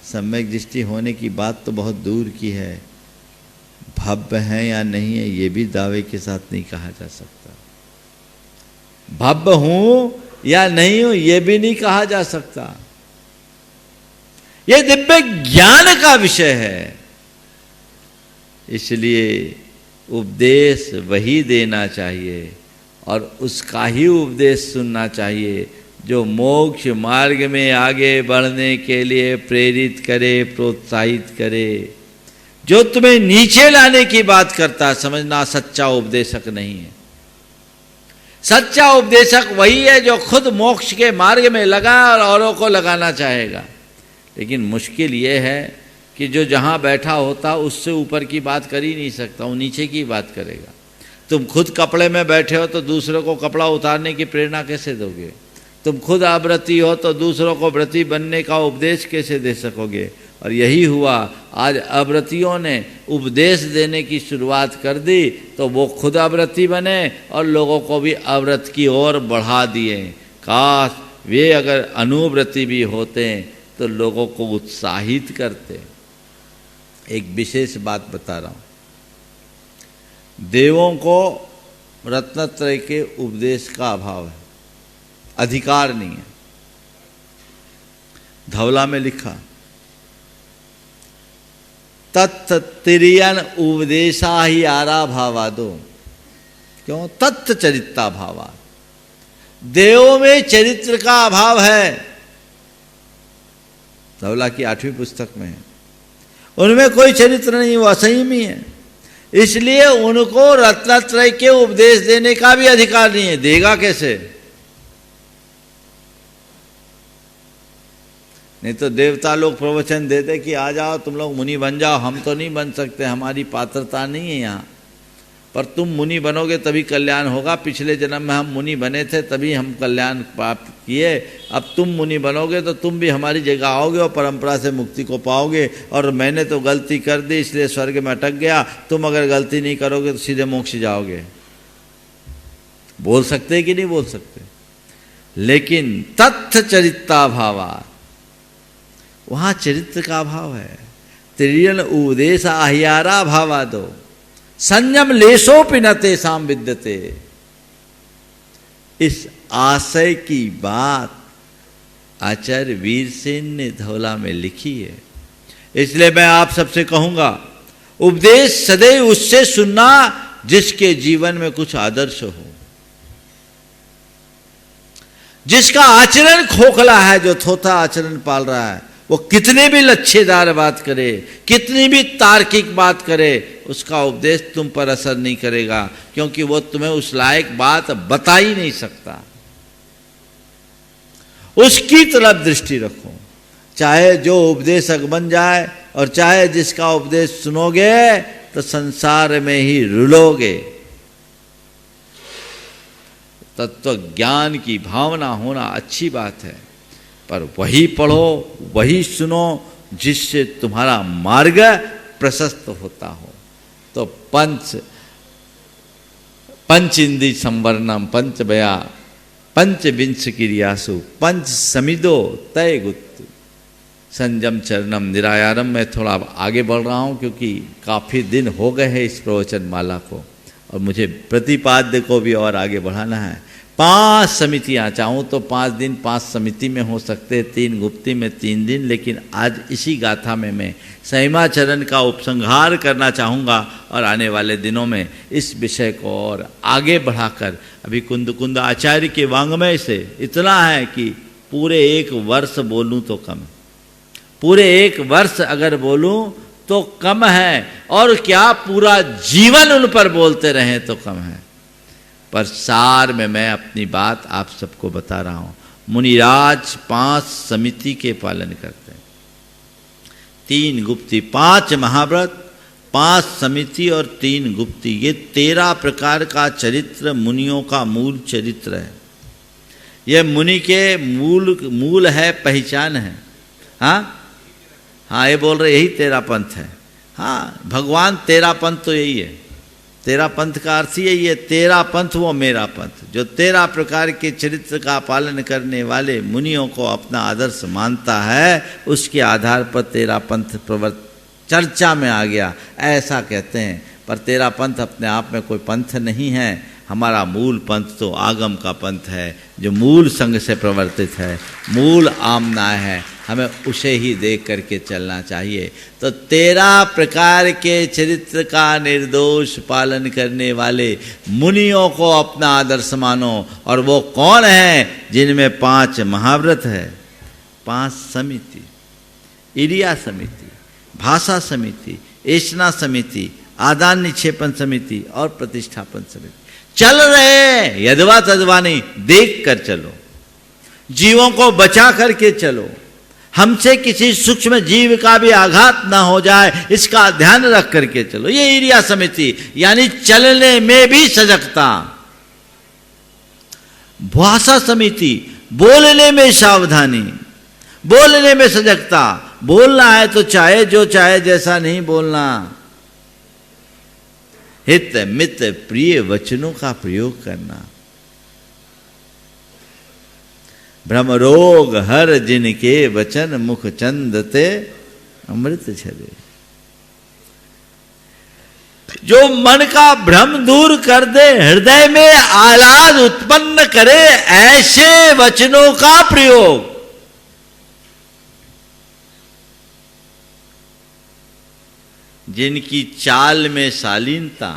सम्यक दृष्टि होने की बात तो बहुत दूर की है, भव्य है या नहीं है ये भी दावे के साथ नहीं कहा जा सकता। भव्य हूं या नहीं हूं ये भी नहीं कहा जा सकता। यह दिव्य ज्ञान का विषय है, इसलिए उपदेश वही देना चाहिए और उसका ही उपदेश सुनना चाहिए जो मोक्ष मार्ग में आगे बढ़ने के लिए प्रेरित करे, प्रोत्साहित करे। जो तुम्हें नीचे लाने की बात करता है, समझना सच्चा उपदेशक नहीं है। सच्चा उपदेशक वही है जो खुद मोक्ष के मार्ग में लगा और औरों को लगाना चाहेगा। लेकिन मुश्किल ये है कि जो जहां बैठा होता उससे ऊपर की बात कर ही नहीं सकता, वो नीचे की बात करेगा। तुम खुद कपड़े में बैठे हो तो दूसरों को कपड़ा उतारने की प्रेरणा कैसे दोगे? तुम खुद अव्रती हो तो दूसरों को व्रती बनने का उपदेश कैसे दे सकोगे? और यही हुआ, आज अव्रतियों ने उपदेश देने की शुरुआत कर दी तो वो खुद अव्रती बने और लोगों को भी अव्रत की ओर बढ़ा दिए। काश वे अगर अनुव्रती भी होते तो लोगों को उत्साहित करते। एक विशेष बात बता रहा हूं, देवों को रत्नत्रय के उपदेश का अभाव है, अधिकार नहीं है। धवला में लिखा तत्थ तिरियन उपदेशा ही आरा भावादो, क्यों? तत्थ चरित्ता भावा, देवों में चरित्र का अभाव है। धवला की 8वीं पुस्तक में है, उनमें कोई चरित्र नहीं, वो असंयमी है। इसलिए उनको रत्नत्रय के उपदेश देने का भी अधिकार नहीं है। देगा कैसे? नहीं तो देवता लोग प्रवचन देते कि आ जाओ तुम लोग मुनि बन जाओ, हम तो नहीं बन सकते, हमारी पात्रता नहीं है यहाँ। पर तुम मुनि बनोगे तभी कल्याण होगा। पिछले जन्म में हम मुनि बने थे तभी हम कल्याण प्राप्त किए, अब तुम मुनि बनोगे तो तुम भी हमारी जगह आओगे और परंपरा से मुक्ति को पाओगे। और मैंने तो गलती कर दी इसलिए स्वर्ग में अटक गया, तुम अगर गलती नहीं करोगे तो सीधे मोक्ष जाओगे। बोल सकते कि नहीं बोल सकते? लेकिन तथ्य चरित्राभावा, वहां चरित्र का अभाव है। त्रियन उपदेश आह्यारा भावा दो संयम लेशोपि न तेषां विद्यते। इस आशय की बात आचार्य वीरसेन ने धौला में लिखी है। इसलिए मैं आप सबसे कहूंगा, उपदेश सदैव उससे सुनना जिसके जीवन में कुछ आदर्श हो, जिसका आचरण खोखला है, जो थोथा आचरण पाल रहा है, वो कितने भी लच्छेदार बात करे, कितनी भी तार्किक बात करे, उसका उपदेश तुम पर असर नहीं करेगा, क्योंकि वो तुम्हें उस लायक बात बता ही नहीं सकता। उसकी तरफ दृष्टि रखो, चाहे जो उपदेशक बन जाए और चाहे जिसका उपदेश सुनोगे तो संसार में ही रुलोगे। तत्व ज्ञान की भावना होना अच्छी बात है, पर वही पढ़ो, वही सुनो जिससे तुम्हारा मार्ग प्रशस्त होता हो। तो पंच इंद्री संवरणम पंच बया पंचविंश क्रियासु पंच समिदो तय गुत्तु संयम चरणम निरायारम। मैं थोड़ा आगे बढ़ रहा हूँ क्योंकि काफ़ी दिन हो गए हैं इस प्रवचन माला को और मुझे प्रतिपाद्य को भी और आगे बढ़ाना है। 5 समितियाँ, चाहूँ तो 5 दिन 5 समिति में हो सकते, 3 गुप्ती में 3 दिन, लेकिन आज इसी गाथा में मैं संयमाचरण का उपसंहार करना चाहूँगा और आने वाले दिनों में इस विषय को और आगे बढ़ाकर, अभी कुंद आचार्य के वांग्मय से इतना है कि पूरे 1 वर्ष बोलूँ तो कम, पूरे 1 वर्ष अगर बोलूँ तो कम है, और क्या पूरा जीवन उन पर बोलते रहें तो कम है। पर सार में मैं अपनी बात आप सबको बता रहा हूं। मुनिराज 5 समिति के पालन करते हैं, 3 गुप्ती, 5 महाव्रत, 5 समिति और 3 गुप्ती, ये 13 प्रकार का चरित्र मुनियों का मूल चरित्र है। यह मुनि के मूल है, पहचान है। हाँ, ये बोल रहे यही 13 पंथ है। हाँ, भगवान 13 पंथ तो यही है, 13 पंथ का अर्थ यही है, 13 पंथ वो मेरा पंथ। जो 13 प्रकार के चरित्र का पालन करने वाले मुनियों को अपना आदर्श मानता है, उसके आधार पर 13 पंथ चर्चा में आ गया, ऐसा कहते हैं। पर 13 पंथ अपने आप में कोई पंथ नहीं है। हमारा मूल पंथ तो आगम का पंथ है, जो मूल संग से प्रवर्तित है, मूल आमनाय है, हमें उसे ही देख करके चलना चाहिए। तो 13 प्रकार के चरित्र का निर्दोष पालन करने वाले मुनियों को अपना आदर्श मानो। और वो कौन है? जिनमें 5 महाव्रत है, 5 समिति, इरिया समिति, भाषा समिति, एषणा समिति, आदान निक्षेपण समिति और प्रतिष्ठापन समिति। चल रहे यदवा तदवा नहीं, देख कर चलो, जीवों को बचा करके चलो, हमसे किसी सूक्ष्म जीव का भी आघात ना हो जाए, इसका ध्यान रख करके चलो। ये इरिया समिति, यानी चलने में भी सजगता। भाषा समिति, बोलने में सावधानी, बोलने में सजगता। बोलना है तो चाहे जो चाहे जैसा नहीं बोलना। हित मित प्रिय वचनों का प्रयोग करना। भ्रमरोग हर जिनके वचन मुख चंदते अमृत झरे। जो मन का भ्रम दूर कर दे, हृदय में आह्लाद उत्पन्न करे, ऐसे वचनों का प्रयोग। जिनकी चाल में शालीनता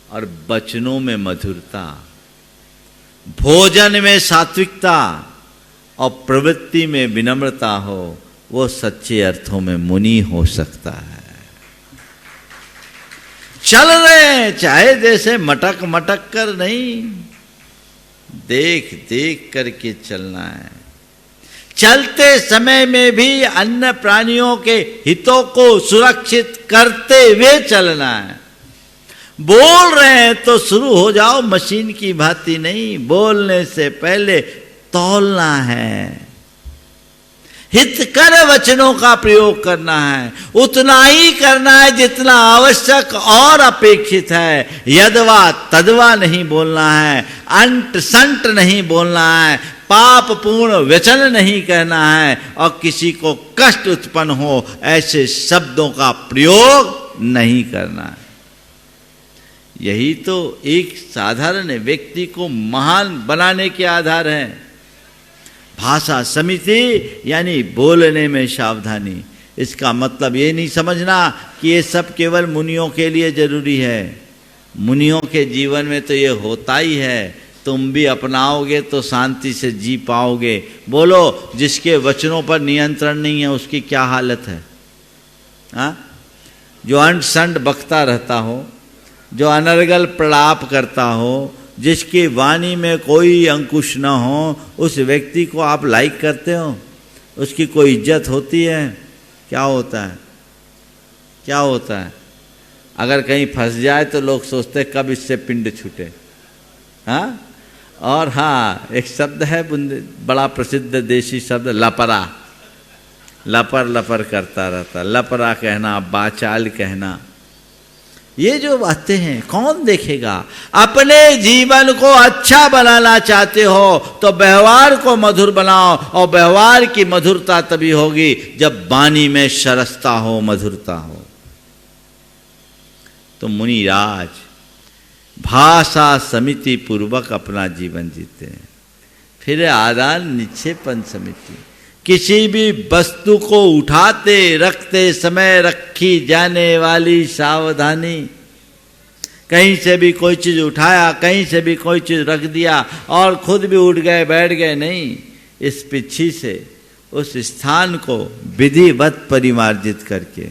और वचनों में मधुरता, भोजन में सात्विकता और प्रवृत्ति में विनम्रता हो, वो सच्चे अर्थों में मुनि हो सकता है। चल रहे चाहे जैसे मटक मटक कर नहीं, देख देख करके चलना है। चलते समय में भी अन्य प्राणियों के हितों को सुरक्षित करते हुए चलना है। बोल रहे हैं तो शुरू हो जाओ, मशीन की भांति नहीं। बोलने से पहले तौलना है, हितकर वचनों का प्रयोग करना है, उतना ही करना है जितना आवश्यक और अपेक्षित है। यदवा तदवा नहीं बोलना है, अंट संट नहीं बोलना है, पाप पूर्ण वचन नहीं कहना है, और किसी को कष्ट उत्पन्न हो ऐसे शब्दों का प्रयोग नहीं करना है। यही तो एक साधारण व्यक्ति को महान बनाने के आधार हैं। भाषा समिति यानी बोलने में सावधानी। इसका मतलब ये नहीं समझना कि ये सब केवल मुनियों के लिए जरूरी है। मुनियों के जीवन में तो ये होता ही है। तुम भी अपनाओगे तो शांति से जी पाओगे। बोलो, जिसके वचनों पर नियंत्रण नहीं है उसकी क्या हालत है? हाँ, जो अंट संट बकता रहता हो, जो अनर्गल प्रलाप करता हो, जिसकी वाणी में कोई अंकुश न हो, उस व्यक्ति को आप लाइक करते हो? उसकी कोई इज्जत होती है? क्या होता है? क्या होता है? अगर कहीं फंस जाए तो लोग सोचते कब इससे पिंड छूटे। हाँ, और हाँ, एक शब्द है बड़ा प्रसिद्ध देशी शब्द, लपरा। लपर लपर करता रहता, लपरा कहना, बाचाल कहना। ये जो बातें हैं कौन देखेगा? अपने जीवन को अच्छा बनाना चाहते हो तो व्यवहार को मधुर बनाओ, और व्यवहार की मधुरता तभी होगी जब वाणी में सरसता हो, मधुरता हो। तो मुनिराज भाषा समिति पूर्वक अपना जीवन जीते हैं। फिर आदान निक्षेपण समिति, किसी भी वस्तु को उठाते रखते समय रखी जाने वाली सावधानी। कहीं से भी कोई चीज उठाया, कहीं से भी कोई चीज रख दिया और खुद भी उठ गए, बैठ गए, नहीं। इस पीछे से उस स्थान को विधिवत परिमार्जित करके,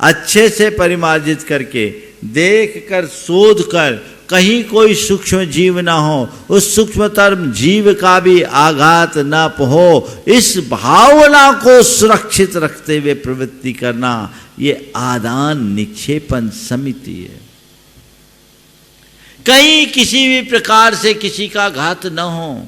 अच्छे से परिमार्जित करके, देख कर शोध कर, कहीं कोई सूक्ष्म जीव ना हो, उस सूक्ष्मतर जीव का भी आघात न हो, इस भावना को सुरक्षित रखते हुए प्रवृत्ति करना, ये आदान निक्षेपण समिति है। कहीं किसी भी प्रकार से किसी का घात न हो।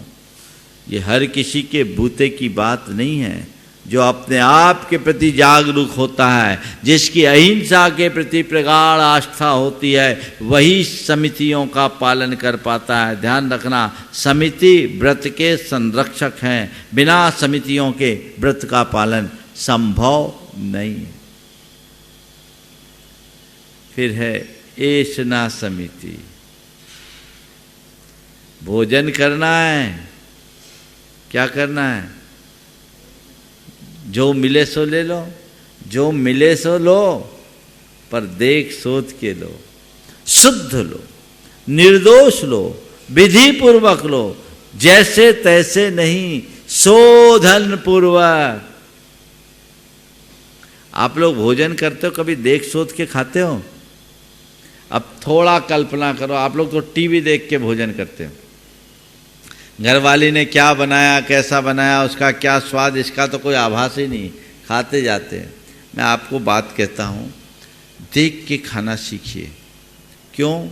ये हर किसी के बूते की बात नहीं है। जो अपने आप के प्रति जागरूक होता है, जिसकी अहिंसा के प्रति प्रगाढ़ आस्था होती है, वही समितियों का पालन कर पाता है। ध्यान रखना, समिति व्रत के संरक्षक हैं। बिना समितियों के व्रत का पालन संभव नहीं है। फिर है एषणा समिति। भोजन करना है, क्या करना है? जो मिले सो ले लो, जो मिले सो लो, पर देख सोच के लो, शुद्ध लो, निर्दोष लो, विधि पूर्वक लो, जैसे तैसे नहीं, शोधन पूर्वक। आप लोग भोजन करते हो, कभी देख सोच के खाते हो? अब थोड़ा कल्पना करो, आप लोग तो टीवी देख के भोजन करते हो। घरवाली ने क्या बनाया, कैसा बनाया, उसका क्या स्वाद, इसका तो कोई आभास ही नहीं, खाते जाते हैं। मैं आपको बात कहता हूँ, देख के खाना सीखिए। क्यों?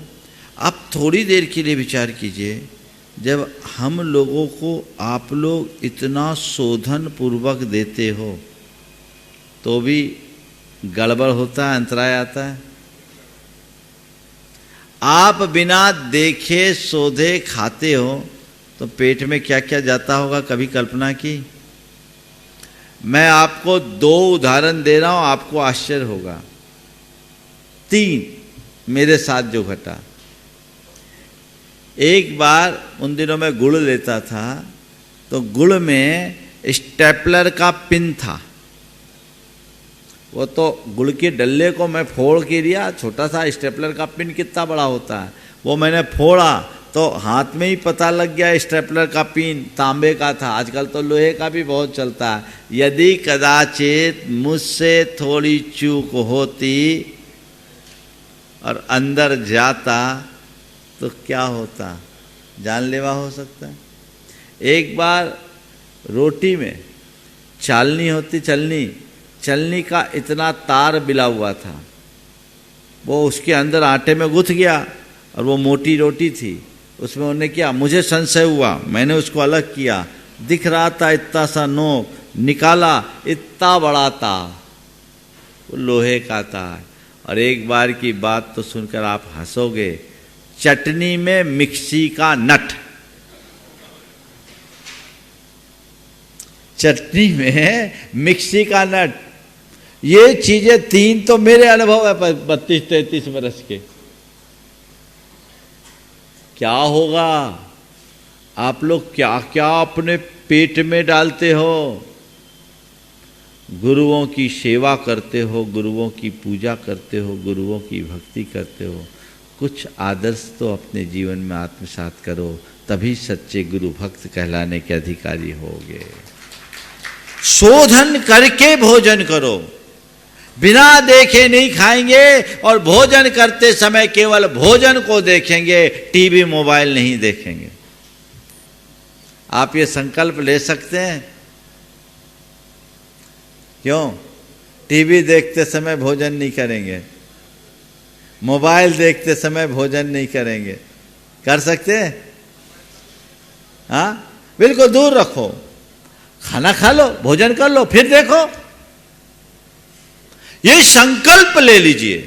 आप थोड़ी देर के लिए विचार कीजिए, जब हम लोगों को आप लोग इतना शोधन पूर्वक देते हो तो भी गड़बड़ होता है, अंतराय आता है। आप बिना देखे शोधे खाते हो तो पेट में क्या क्या जाता होगा, कभी कल्पना की? मैं आपको 2 उदाहरण दे रहा हूं, आपको आश्चर्य होगा। 3 मेरे साथ जो घटा। एक बार उन दिनों में गुड़ लेता था, तो गुड़ में स्टेपलर का पिन था। वो तो गुड़ के डल्ले को मैं फोड़ के दिया, छोटा सा स्टेपलर का पिन कितना बड़ा होता है, वो मैंने फोड़ा तो हाथ में ही पता लग गया स्टेपलर का पिन तांबे का था। आजकल तो लोहे का भी बहुत चलता है। यदि कदाचित मुझसे थोड़ी चूक होती और अंदर जाता तो क्या होता, जानलेवा हो सकता है। एक बार रोटी में चालनी होती, चलनी का इतना तार बिला हुआ था, वो उसके अंदर आटे में गुथ गया और वो मोटी रोटी थी, उसमें उन्होंने किया, मुझे संशय हुआ, मैंने उसको अलग किया, दिख रहा था इतना सा नोक, निकाला इतना बड़ा था, वो लोहे का था। और एक बार की बात तो सुनकर आप हंसोगे, चटनी में मिक्सी का नट, चटनी में मिक्सी का नट, ये चीजें तीन तो मेरे अनुभव है 32-33 वर्ष के। क्या होगा, आप लोग क्या क्या अपने पेट में डालते हो, गुरुओं की सेवा करते हो, गुरुओं की पूजा करते हो, गुरुओं की भक्ति करते हो, कुछ आदर्श तो अपने जीवन में आत्मसात करो, तभी सच्चे गुरु भक्त कहलाने के अधिकारी होगे। शोधन करके भोजन करो, बिना देखे नहीं खाएंगे और भोजन करते समय केवल भोजन को देखेंगे, टीवी मोबाइल नहीं देखेंगे। आप ये संकल्प ले सकते हैं? क्यों? टीवी देखते समय भोजन नहीं करेंगे, मोबाइल देखते समय भोजन नहीं करेंगे, कर सकते हैं? हाँ, बिल्कुल दूर रखो, खाना खा लो, भोजन कर लो, फिर देखो। ये संकल्प ले लीजिए,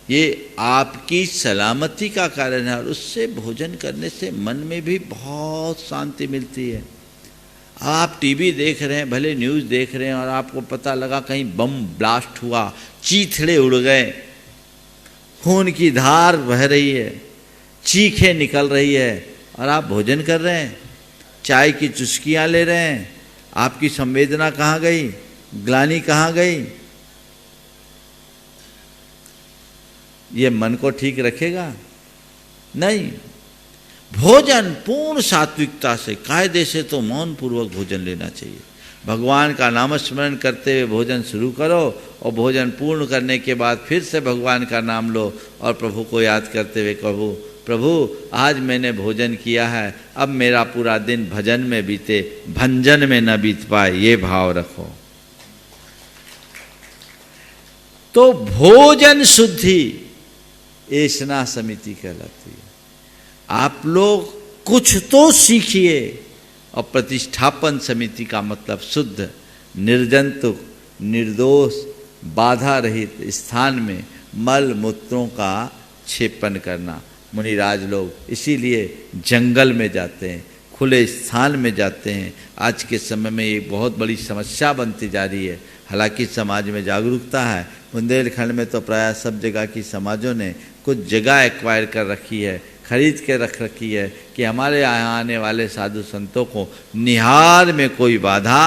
ये आपकी सलामती का कारण है और उससे भोजन करने से मन में भी बहुत शांति मिलती है। आप टीवी देख रहे हैं, भले न्यूज़ देख रहे हैं और आपको पता लगा कहीं बम ब्लास्ट हुआ, चीथड़े उड़ गए, खून की धार बह रही है, चीखें निकल रही है और आप भोजन कर रहे हैं, चाय की चुस्कियां ले रहे हैं, आपकी संवेदना कहाँ गई, ग्लानि कहाँ गई? ये मन को ठीक रखेगा? नहीं। भोजन पूर्ण सात्विकता से, कायदे से तो मौन पूर्वक भोजन लेना चाहिए। भगवान का नाम स्मरण करते हुए भोजन शुरू करो और भोजन पूर्ण करने के बाद फिर से भगवान का नाम लो और प्रभु को याद करते हुए कहो, प्रभु आज मैंने भोजन किया है, अब मेरा पूरा दिन भजन में बीते, भंजन में न बीत पाए, ये भाव रखो। तो भोजन शुद्धि ऐशना समिति कहलाती है। आप लोग कुछ तो सीखिए। और प्रतिष्ठापन समिति का मतलब शुद्ध, निर्जंतुक, निर्दोष, बाधा रहित स्थान में मल मूत्रों का क्षेपण करना। मुनिराज लोग इसीलिए जंगल में जाते हैं, खुले स्थान में जाते हैं। आज के समय में ये बहुत बड़ी समस्या बनती जा रही है। हालांकि समाज में जागरूकता है, बुंदेलखंड में तो प्रायः सब जगह की समाजों ने कुछ जगह एक्वायर कर रखी है, खरीद के रख रखी है कि हमारे यहाँ आने वाले साधु संतों को निहार में कोई बाधा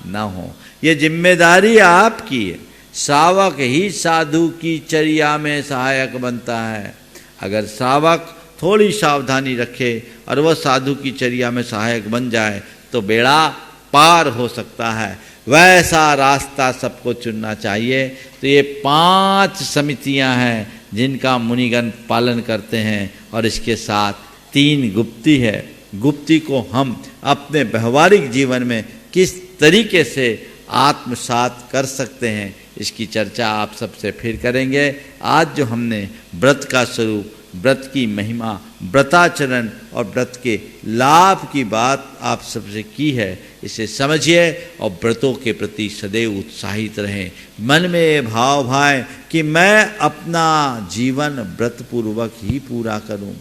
ना हो। ये जिम्मेदारी आपकी है। श्रावक ही साधु की चर्या में सहायक बनता है। अगर श्रावक थोड़ी सावधानी रखे और वह साधु की चर्या में सहायक बन जाए तो बेड़ा पार हो सकता है। वैसा रास्ता सबको चुनना चाहिए। तो ये 5 समितियां हैं जिनका मुनिगण पालन करते हैं और इसके साथ 3 गुप्ती है। गुप्ती को हम अपने व्यवहारिक जीवन में किस तरीके से आत्मसात कर सकते हैं, इसकी चर्चा आप सबसे फिर करेंगे। आज जो हमने व्रत का स्वरूप, व्रत की महिमा, व्रताचरण और व्रत के लाभ की बात आप सबसे की है, इसे समझिए और व्रतों के प्रति सदैव उत्साहित रहें। मन में ये भाव भाए कि मैं अपना जीवन व्रतपूर्वक ही पूरा करूं।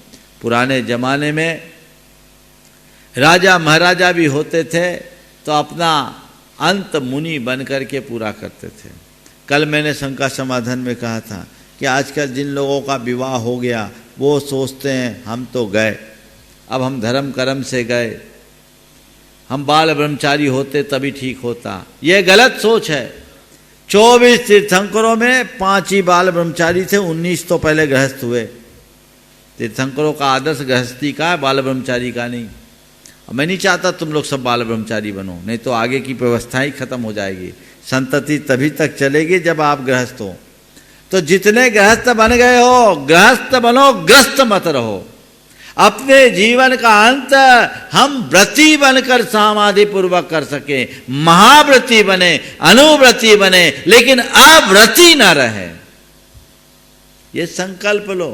पुराने जमाने में राजा महाराजा भी होते थे तो अपना अंत मुनि बन करके पूरा करते थे। कल मैंने शंका समाधान में कहा था कि आजकल जिन लोगों का विवाह हो गया वो सोचते हैं हम तो गए, अब हम धर्म कर्म से गए, हम बाल ब्रह्मचारी होते तभी ठीक होता। ये गलत सोच है। 24 तीर्थंकरों में 5 ही बाल ब्रह्मचारी थे, 19 तो पहले गृहस्थ हुए। तीर्थंकरों का आदर्श गृहस्थी का है, बाल ब्रह्मचारी का नहीं। मैं नहीं चाहता तुम लोग सब बाल ब्रह्मचारी बनो, नहीं तो आगे की व्यवस्था ही खत्म हो जाएगी। संतति तभी तक चलेगी जब आप गृहस्थ हो। तो जितने गृहस्थ बन गए हो, गृहस्थ बनो, ग्रस्त मत रहो। अपने जीवन का अंत हम व्रती बनकर समाधि पूर्वक कर सके, महाव्रती बने, अनुव्रती बने, लेकिन अव्रती न रहे। ये संकल्प लो,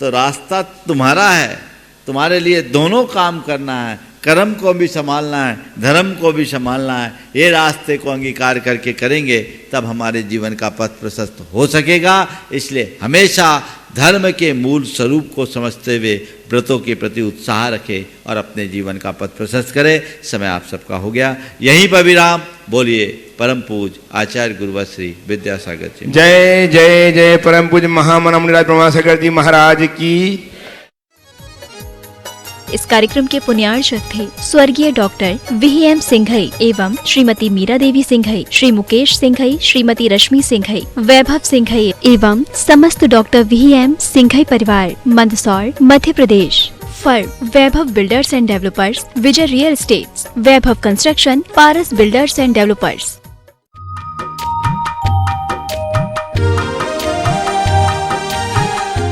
तो रास्ता तुम्हारा है, तुम्हारे लिए दोनों काम करना है, कर्म को भी संभालना है, धर्म को भी संभालना है। ये रास्ते को अंगीकार करके करेंगे तब हमारे जीवन का पथ प्रशस्त हो सकेगा। इसलिए हमेशा धर्म के मूल स्वरूप को समझते हुए व्रतों के प्रति उत्साह रखें और अपने जीवन का पथ प्रशस्त करें। समय आप सबका हो गया, यहीं पर विराम। बोलिए परम पूज आचार्य गुरुवर श्री विद्यासागर जी।
जय जय जय परम पूज्य महामना मुनिराज प्रमासागर जी महाराज की।
इस कार्यक्रम के पुण्यार्चक थे स्वर्गीय डॉक्टर VM सिंघई एवं श्रीमती मीरा देवी सिंघई, श्री मुकेश सिंघई, श्रीमती रश्मि सिंघई, वैभव सिंघई एवं समस्त डॉक्टर VM सिंघई परिवार, Mandsaur, Madhya Pradesh. Firm Vaibhav builders and developers, Vijay real estates, Vaibhav construction, Paras builders and developers.